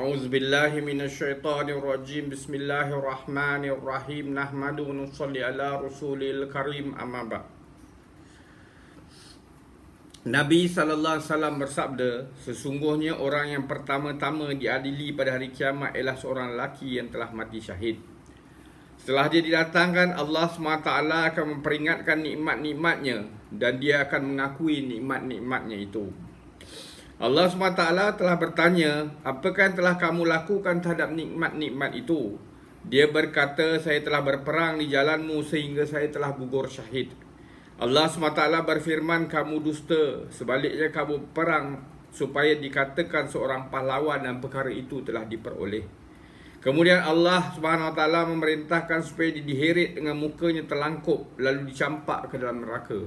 أعوذ بالله من الشيطان الرجيم بسم الله الرحمن الرحيم نحمد ونصلي على رسول الكريم أما بعد. Nabi SAW bersabda, sesungguhnya orang yang pertama-tama diadili pada hari kiamat ialah seorang lelaki yang telah mati syahid. Setelah dia didatangkan, Allah SWT akan memperingatkan nikmat-nikmatnya dan dia akan mengakui nikmat-nikmatnya itu. Allah SWT telah bertanya, apakah yang telah kamu lakukan terhadap nikmat-nikmat itu? Dia berkata, saya telah berperang di jalanmu sehingga saya telah gugur syahid. Allah SWT berfirman, kamu dusta, sebaliknya kamu perang supaya dikatakan seorang pahlawan dan perkara itu telah diperoleh. Kemudian Allah SWT memerintahkan supaya diheret dengan mukanya terlangkup lalu dicampak ke dalam neraka.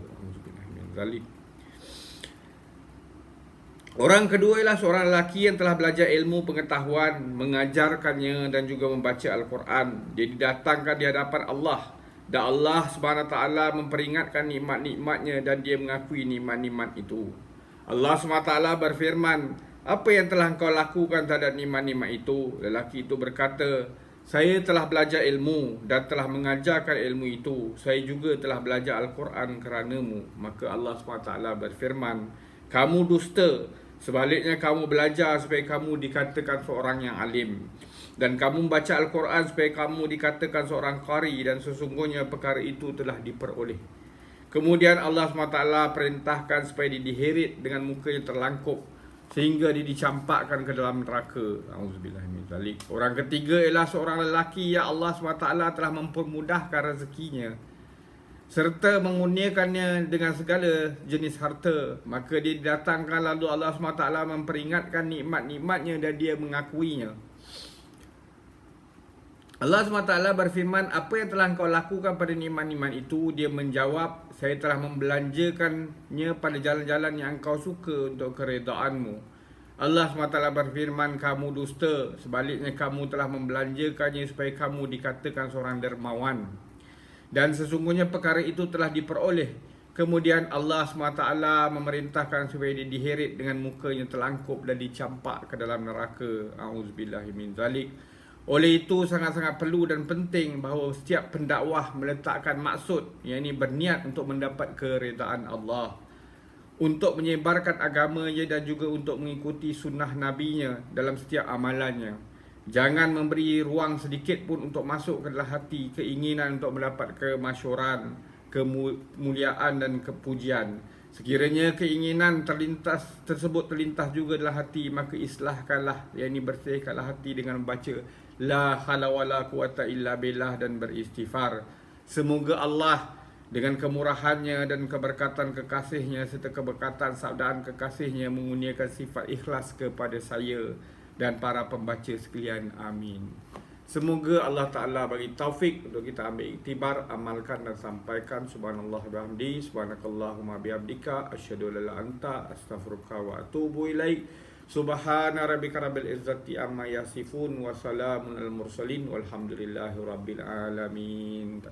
Orang kedua ialah seorang lelaki yang telah belajar ilmu pengetahuan, mengajarkannya dan juga membaca Al-Quran. Dia didatangkan di hadapan Allah dan Allah SWT memperingatkan nikmat-nikmatnya dan dia mengakui nikmat-nikmat itu. Allah SWT berfirman, apa yang telah engkau lakukan terhadap nikmat-nikmat itu? Lelaki itu berkata, saya telah belajar ilmu dan telah mengajarkan ilmu itu. Saya juga telah belajar Al-Quran keranamu. Maka Allah SWT berfirman, kamu dusta. Sebaliknya kamu belajar supaya kamu dikatakan seorang yang alim. Dan kamu membaca Al-Quran supaya kamu dikatakan seorang qari. Dan sesungguhnya perkara itu telah diperoleh. Kemudian Allah SWT perintahkan supaya dia diheret dengan mukanya terlangkup sehingga dia dicampakkan ke dalam neraka. Auzubillahiminzalik. Orang ketiga ialah seorang lelaki yang Allah SWT telah mempermudahkan rezekinya serta mengurniakannya dengan segala jenis harta. Maka dia didatangkan lalu Allah SWT memperingatkan nikmat-nikmatnya dan dia mengakuinya. Allah SWT berfirman, apa yang telah engkau lakukan pada nikmat-nikmat itu? Dia menjawab, saya telah membelanjakannya pada jalan-jalan yang engkau suka untuk keredaanmu. Allah SWT berfirman, kamu dusta. Sebaliknya kamu telah membelanjakannya supaya kamu dikatakan seorang dermawan. Dan sesungguhnya perkara itu telah diperoleh. Kemudian Allah SWT memerintahkan supaya dia diheret dengan mukanya terlangkup dan dicampak ke dalam neraka. Auzubillahiminzalik. Oleh itu sangat-sangat perlu dan penting bahawa setiap pendakwah meletakkan maksud, yang ini berniat untuk mendapat keredaan Allah, untuk menyebarkan agamanya dan juga untuk mengikuti sunnah nabinya dalam setiap amalannya. Jangan memberi ruang sedikit pun untuk masuk ke dalam hati keinginan untuk mendapat kemasyhuran, kemuliaan dan kepujian. Sekiranya keinginan tersebut terlintas juga dalam hati, maka islahkanlah, yakni bersihkanlah hati dengan membaca la haula wala quwata illa billah dan beristighfar. Semoga Allah dengan kemurahannya dan keberkatan kekasihnya serta keberkatan sabdaan kekasihnya mengurniakan sifat ikhlas kepada saya dan para pembaca sekalian. Amin. Semoga Allah Ta'ala bagi taufik untuk kita ambil iktibar, amalkan dan sampaikan. Subhanallah bihamdi, subhanakallahumma bihamdika, asyhadu an la ilaha illa anta, astaghfiruka wa atubu ilaik. Subhana rabbika rabbil izzati amma yasifun wa salamun al mursalin walhamdulillahi rabbil alamin.